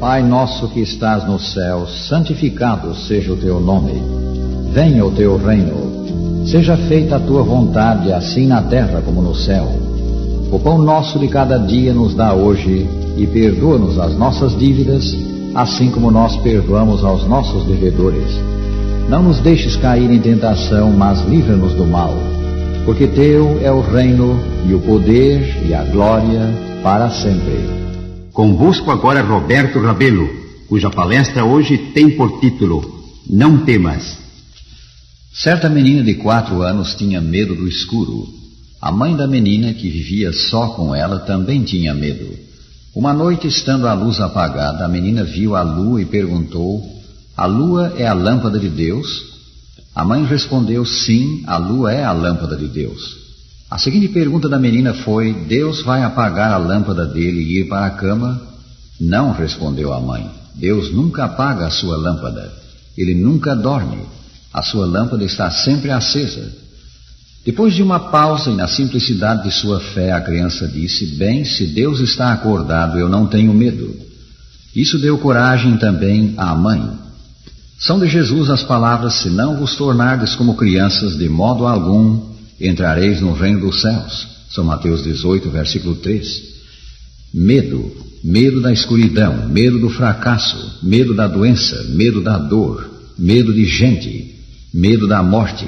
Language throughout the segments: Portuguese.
Pai nosso que estás no céu, santificado seja o teu nome. Venha o teu reino. Seja feita a tua vontade, assim na terra como no céu. O pão nosso de cada dia nos dá hoje, e perdoa-nos as nossas dívidas, assim como nós perdoamos aos nossos devedores. Não nos deixes cair em tentação, mas livra-nos do mal. Porque teu é o reino, e o poder, e a glória, para sempre. Convosco agora Roberto Rabelo, cuja palestra hoje tem por título Não Temas. Certa menina de 4 anos tinha medo do escuro. A mãe da menina, que vivia só com ela, também tinha medo. Uma noite, estando a luz apagada, a menina viu a lua e perguntou: a lua é a lâmpada de Deus? A mãe respondeu: sim, a lua é a lâmpada de Deus. A seguinte pergunta da menina foi: Deus vai apagar a lâmpada dele e ir para a cama? Não, respondeu a mãe. Deus nunca apaga a sua lâmpada. Ele nunca dorme. A sua lâmpada está sempre acesa. Depois de uma pausa e na simplicidade de sua fé, a criança disse: bem, se Deus está acordado, eu não tenho medo. Isso deu coragem também à mãe. São de Jesus as palavras: se não vos tornardes como crianças, de modo algum entrareis no reino dos céus. São Mateus 18, versículo 3. Medo, medo da escuridão, medo do fracasso, medo da doença, medo da dor, medo de gente, medo da morte.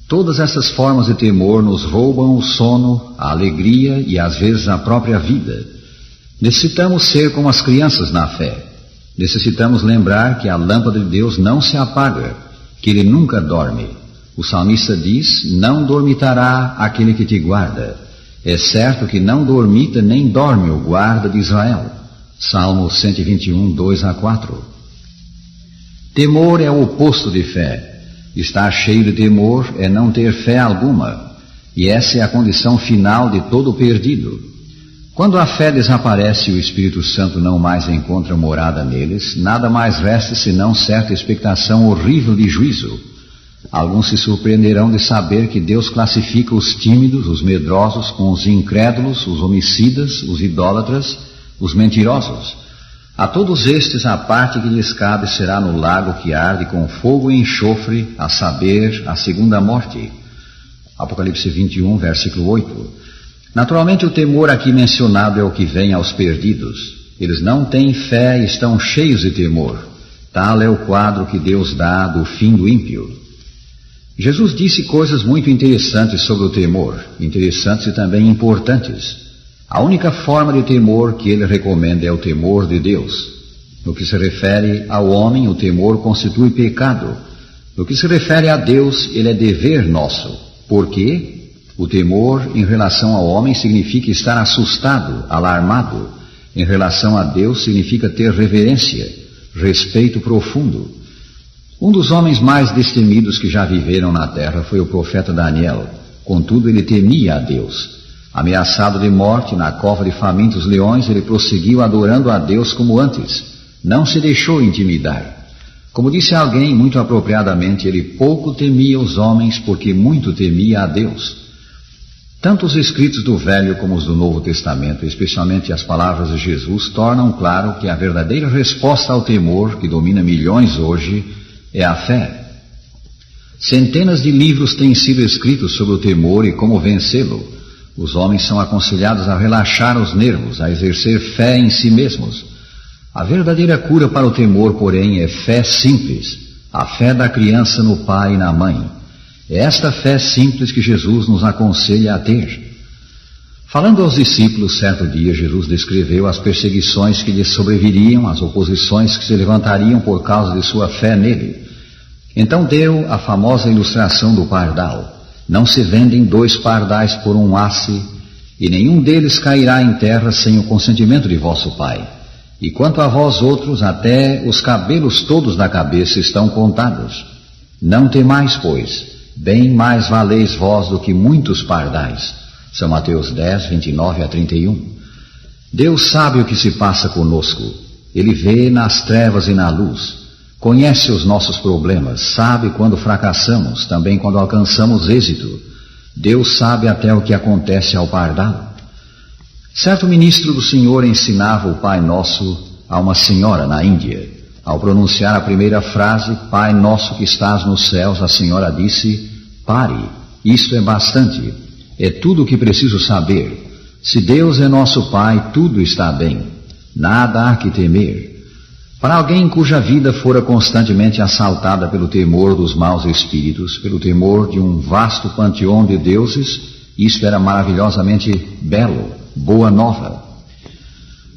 Todas essas formas de temor nos roubam o sono, a alegria e às vezes a própria vida. Necessitamos ser como as crianças na fé. Necessitamos lembrar que a lâmpada de Deus não se apaga, que Ele nunca dorme. O salmista diz: não dormitará aquele que te guarda. É certo que não dormita nem dorme o guarda de Israel. Salmo 121, 2-4. Temor é o oposto de fé. Estar cheio de temor é não ter fé alguma. E essa é a condição final de todo perdido. Quando a fé desaparece e o Espírito Santo não mais encontra morada neles, nada mais resta senão certa expectação horrível de juízo. Alguns se surpreenderão de saber que Deus classifica os tímidos, os medrosos, com os incrédulos, os homicidas, os idólatras, os mentirosos. A todos estes a parte que lhes cabe será no lago que arde com fogo e enxofre, a saber, a segunda morte. Apocalipse 21, versículo 8. Naturalmente o temor aqui mencionado é o que vem aos perdidos. Eles não têm fé e estão cheios de temor. Tal é o quadro que Deus dá do fim do ímpio. Jesus disse coisas muito interessantes sobre o temor, interessantes e também importantes. A única forma de temor que ele recomenda é o temor de Deus. No que se refere ao homem, o temor constitui pecado. No que se refere a Deus, ele é dever nosso. Por quê? O temor em relação ao homem significa estar assustado, alarmado. Em relação a Deus significa ter reverência, respeito profundo. Um dos homens mais destemidos que já viveram na terra foi o profeta Daniel. Contudo, ele temia a Deus. Ameaçado de morte na cova de famintos leões, ele prosseguiu adorando a Deus como antes. Não se deixou intimidar. Como disse alguém muito apropriadamente, ele pouco temia os homens porque muito temia a Deus. Tanto os escritos do Velho como os do Novo Testamento, especialmente as palavras de Jesus, tornam claro que a verdadeira resposta ao temor que domina milhões hoje é a fé. Centenas de livros têm sido escritos sobre o temor e como vencê-lo. Os homens são aconselhados a relaxar os nervos, a exercer fé em si mesmos. A verdadeira cura para o temor, porém, é fé simples, a fé da criança no pai e na mãe. É esta fé simples que Jesus nos aconselha a ter. Falando aos discípulos, certo dia, Jesus descreveu as perseguições que lhes sobreviriam, as oposições que se levantariam por causa de sua fé nele. Então deu a famosa ilustração do pardal. Não se vendem 2 pardais por um asse, e nenhum deles cairá em terra sem o consentimento de vosso Pai. E quanto a vós outros, até os cabelos todos da cabeça estão contados. Não temais, pois, bem mais valeis vós do que muitos pardais. São Mateus 10, 29-31. Deus sabe o que se passa conosco. Ele vê nas trevas e na luz. Conhece os nossos problemas, sabe quando fracassamos, também quando alcançamos êxito. Deus sabe até o que acontece ao pardal. Certo ministro do Senhor ensinava o Pai Nosso a uma senhora na Índia. Ao pronunciar a primeira frase, Pai nosso que estás nos céus, a senhora disse: pare, isto é bastante, é tudo o que preciso saber. Se Deus é nosso Pai, tudo está bem, nada há que temer. Para alguém cuja vida fora constantemente assaltada pelo temor dos maus espíritos, pelo temor de um vasto panteão de deuses, isto era maravilhosamente belo, boa nova.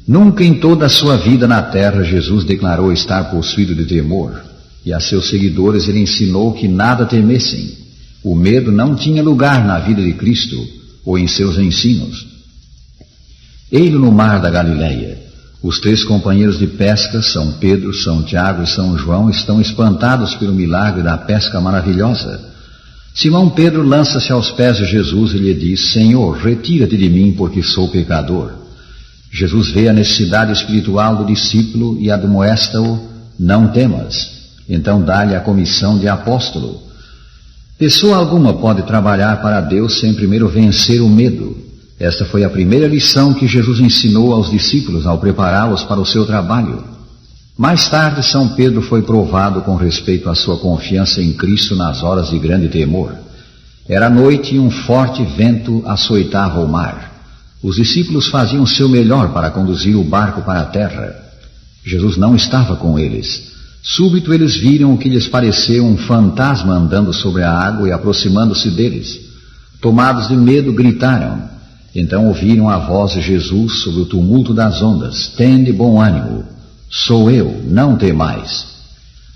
Nunca em toda a sua vida na terra Jesus declarou estar possuído de temor, e a seus seguidores ele ensinou que nada temessem. O medo não tinha lugar na vida de Cristo ou em seus ensinos. Ele no mar da Galileia. Os 3 companheiros de pesca, São Pedro, São Tiago e São João, estão espantados pelo milagre da pesca maravilhosa. Simão Pedro lança-se aos pés de Jesus e lhe diz: Senhor, retira-te de mim, porque sou pecador. Jesus vê a necessidade espiritual do discípulo e admoesta-o: não temas. Então dá-lhe a comissão de apóstolo. Pessoa alguma pode trabalhar para Deus sem primeiro vencer o medo. Esta foi a primeira lição que Jesus ensinou aos discípulos ao prepará-los para o seu trabalho. Mais tarde, São Pedro foi provado com respeito à sua confiança em Cristo nas horas de grande temor. Era noite e um forte vento açoitava o mar. Os discípulos faziam o seu melhor para conduzir o barco para a terra. Jesus não estava com eles. Súbito eles viram o que lhes pareceu um fantasma andando sobre a água e aproximando-se deles. Tomados de medo, gritaram. Então ouviram a voz de Jesus sobre o tumulto das ondas: tende bom ânimo, sou eu, não temais.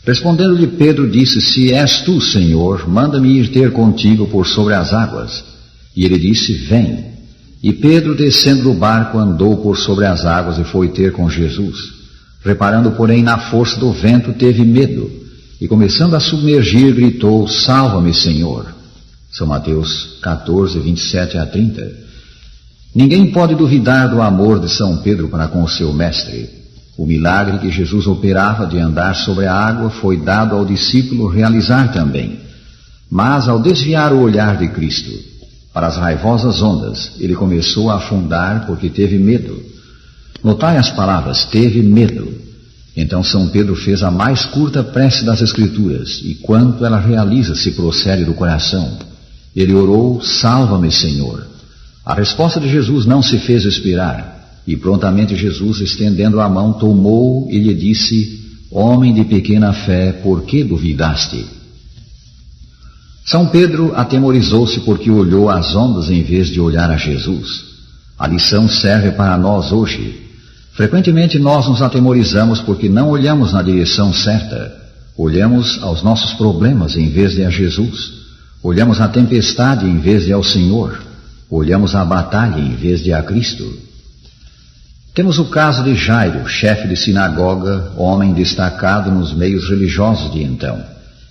Respondendo-lhe Pedro, disse: se és tu, Senhor, manda-me ir ter contigo por sobre as águas. E ele disse: vem. E Pedro, descendo do barco, andou por sobre as águas e foi ter com Jesus. Reparando, porém, na força do vento, teve medo, e começando a submergir, gritou: salva-me, Senhor. São Mateus 14, 27 a 30. Ninguém pode duvidar do amor de São Pedro para com o seu mestre. O milagre que Jesus operava de andar sobre a água foi dado ao discípulo realizar também. Mas ao desviar o olhar de Cristo para as raivosas ondas, ele começou a afundar porque teve medo. Notai as palavras: teve medo. Então São Pedro fez a mais curta prece das Escrituras, e quanto ela realiza se procede do coração. Ele orou: salva-me, Senhor. A resposta de Jesus não se fez esperar, e prontamente Jesus, estendendo a mão, tomou-o e lhe disse: homem de pequena fé, por que duvidaste? São Pedro atemorizou-se porque olhou às ondas em vez de olhar a Jesus. A lição serve para nós hoje. Frequentemente nós nos atemorizamos porque não olhamos na direção certa. Olhamos aos nossos problemas em vez de a Jesus. Olhamos à tempestade em vez de ao Senhor. Olhamos à batalha em vez de a Cristo. Temos o caso de Jairo, chefe de sinagoga, homem destacado nos meios religiosos de então.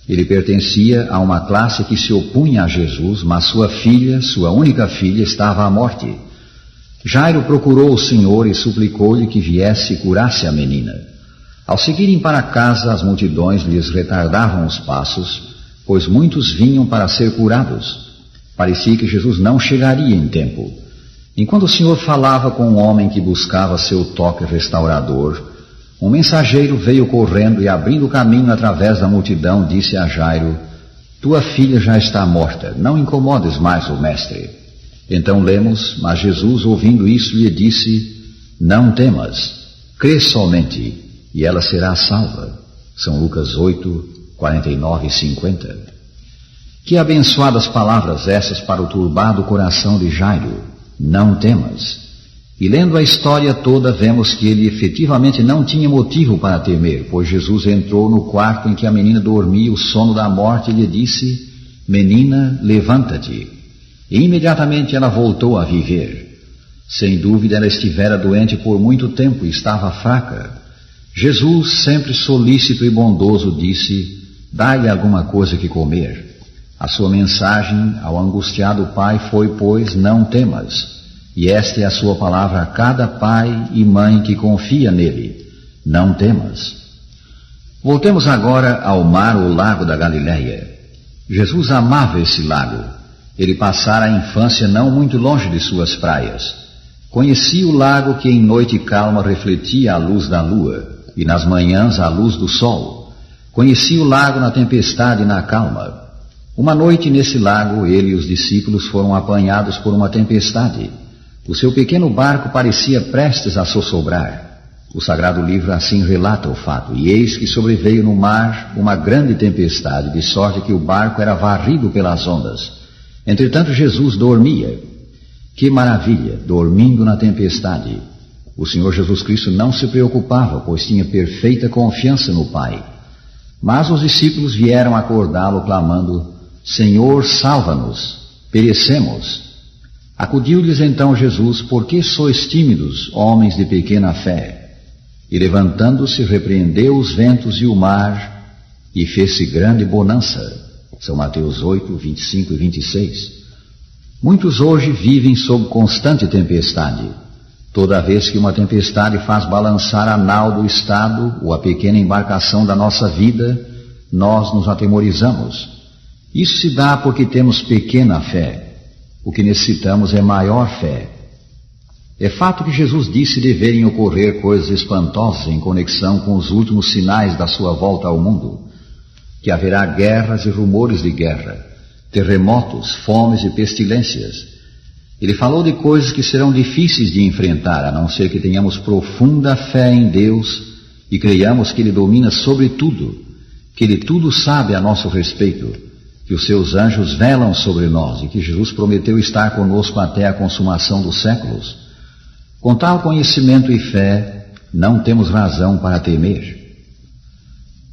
Ele pertencia a uma classe que se opunha a Jesus, mas sua filha, sua única filha, estava à morte. Jairo procurou o Senhor e suplicou-lhe que viesse e curasse a menina. Ao seguirem para casa, as multidões lhes retardavam os passos, pois muitos vinham para ser curados. Parecia que Jesus não chegaria em tempo. Enquanto o Senhor falava com um homem que buscava seu toque restaurador, um mensageiro veio correndo e, abrindo caminho através da multidão, disse a Jairo: tua filha já está morta, não incomodes mais o mestre. Então lemos: mas Jesus, ouvindo isso, lhe disse: não temas, crê somente, e ela será salva. São Lucas 8, 49 e 50. Que abençoadas palavras essas para o turbado coração de Jairo: não temas. E lendo a história toda, vemos que ele efetivamente não tinha motivo para temer, pois Jesus entrou no quarto em que a menina dormia o sono da morte e lhe disse: menina, levanta-te. E imediatamente ela voltou a viver. Sem dúvida ela estivera doente por muito tempo e estava fraca. Jesus, sempre solícito e bondoso, disse: dai-lhe alguma coisa que comer. A sua mensagem ao angustiado pai foi, pois, não temas. E esta é a sua palavra a cada pai e mãe que confia nele: não temas. Voltemos agora ao mar ou lago da Galileia. Jesus amava esse lago. Ele passara a infância não muito longe de suas praias. Conhecia o lago que em noite calma refletia a luz da lua, e nas manhãs a luz do sol. Conhecia o lago na tempestade e na calma. Uma noite nesse lago, ele e os discípulos foram apanhados por uma tempestade. O seu pequeno barco parecia prestes a sossobrar. O Sagrado Livro assim relata o fato, e eis que sobreveio no mar uma grande tempestade, de sorte que o barco era varrido pelas ondas. Entretanto, Jesus dormia. Que maravilha, dormindo na tempestade! O Senhor Jesus Cristo não se preocupava, pois tinha perfeita confiança no Pai. Mas os discípulos vieram acordá-lo, clamando: Senhor, salva-nos, perecemos. Acudiu-lhes então Jesus: Por que sois tímidos, homens de pequena fé? E levantando-se, repreendeu os ventos e o mar, e fez-se grande bonança. São Mateus 8, 25 e 26. Muitos hoje vivem sob constante tempestade. Toda vez que uma tempestade faz balançar a nau do estado ou a pequena embarcação da nossa vida, nós nos atemorizamos. Isso se dá porque temos pequena fé. O que necessitamos é maior fé. É fato que Jesus disse deverem ocorrer coisas espantosas em conexão com os últimos sinais da sua volta ao mundo, que haverá guerras e rumores de guerra, terremotos, fomes e pestilências. Ele falou de coisas que serão difíceis de enfrentar, a não ser que tenhamos profunda fé em Deus e creiamos que Ele domina sobre tudo, que Ele tudo sabe a nosso respeito, que os seus anjos velam sobre nós e que Jesus prometeu estar conosco até a consumação dos séculos. Com tal conhecimento e fé, não temos razão para temer.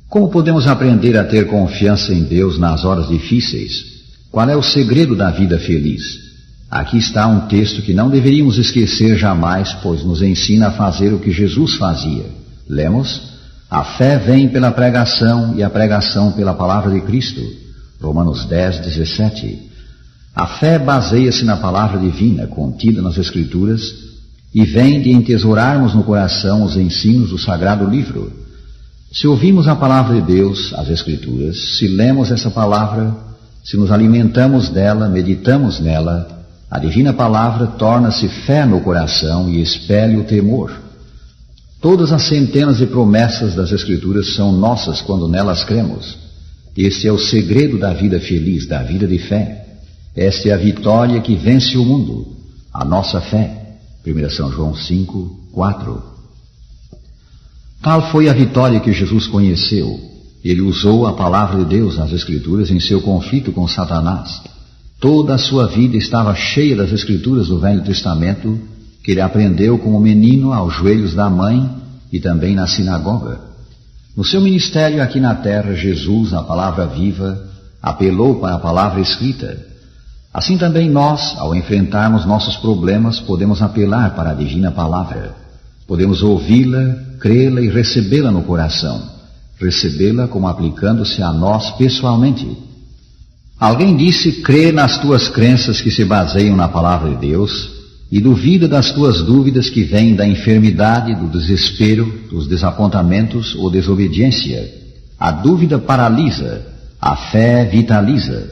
Como podemos aprender a ter confiança em Deus nas horas difíceis? Qual é o segredo da vida feliz? Aqui está um texto que não deveríamos esquecer jamais, pois nos ensina a fazer o que Jesus fazia. Lemos: A fé vem pela pregação e a pregação pela palavra de Cristo. Romanos 10, 17. A fé baseia-se na palavra divina, contida nas Escrituras, e vem de entesourarmos no coração os ensinos do Sagrado Livro. Se ouvimos a palavra de Deus, as Escrituras, se lemos essa palavra, se nos alimentamos dela, meditamos nela, a divina palavra torna-se fé no coração e expele o temor. Todas as centenas de promessas das Escrituras são nossas quando nelas cremos. Este é o segredo da vida feliz, da vida de fé. Esta é a vitória que vence o mundo, a nossa fé. 1 São João 5, 4. Tal foi a vitória que Jesus conheceu. Ele usou a palavra de Deus nas Escrituras em seu conflito com Satanás. Toda a sua vida estava cheia das Escrituras do Velho Testamento, que ele aprendeu como menino aos joelhos da mãe e também na sinagoga. No seu ministério aqui na terra, Jesus, a palavra viva, apelou para a palavra escrita. Assim também nós, ao enfrentarmos nossos problemas, podemos apelar para a divina palavra. Podemos ouvi-la, crê-la e recebê-la no coração. Recebê-la como aplicando-se a nós pessoalmente. Alguém disse: crê nas tuas crenças que se baseiam na palavra de Deus e duvida das tuas dúvidas que vêm da enfermidade, do desespero, dos desapontamentos ou desobediência. A dúvida paralisa, a fé vitaliza.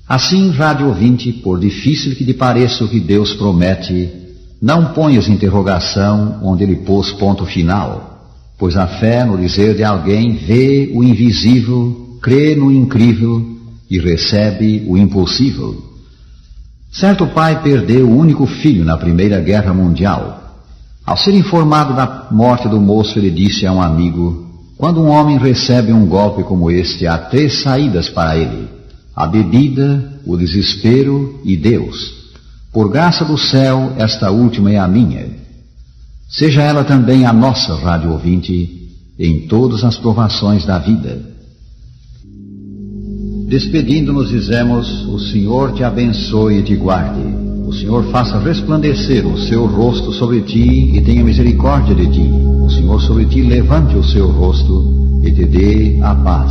Assim, rádio ouvinte, por difícil que te pareça o que Deus promete, não ponhas interrogação onde Ele pôs ponto final, pois a fé, no dizer de alguém, vê o invisível, crê no incrível e recebe o impossível. Certo pai perdeu o único filho na Primeira Guerra Mundial. Ao ser informado da morte do moço, ele disse a um amigo: quando um homem recebe um golpe como este, há 3 saídas para ele: a bebida, o desespero e Deus. Por graça do céu, esta última é a minha. Seja ela também a nossa, rádio ouvinte, em todas as provações da vida. Despedindo-nos, dizemos: o Senhor te abençoe e te guarde. O Senhor faça resplandecer o seu rosto sobre ti e tenha misericórdia de ti. O Senhor sobre ti levante o seu rosto e te dê a paz.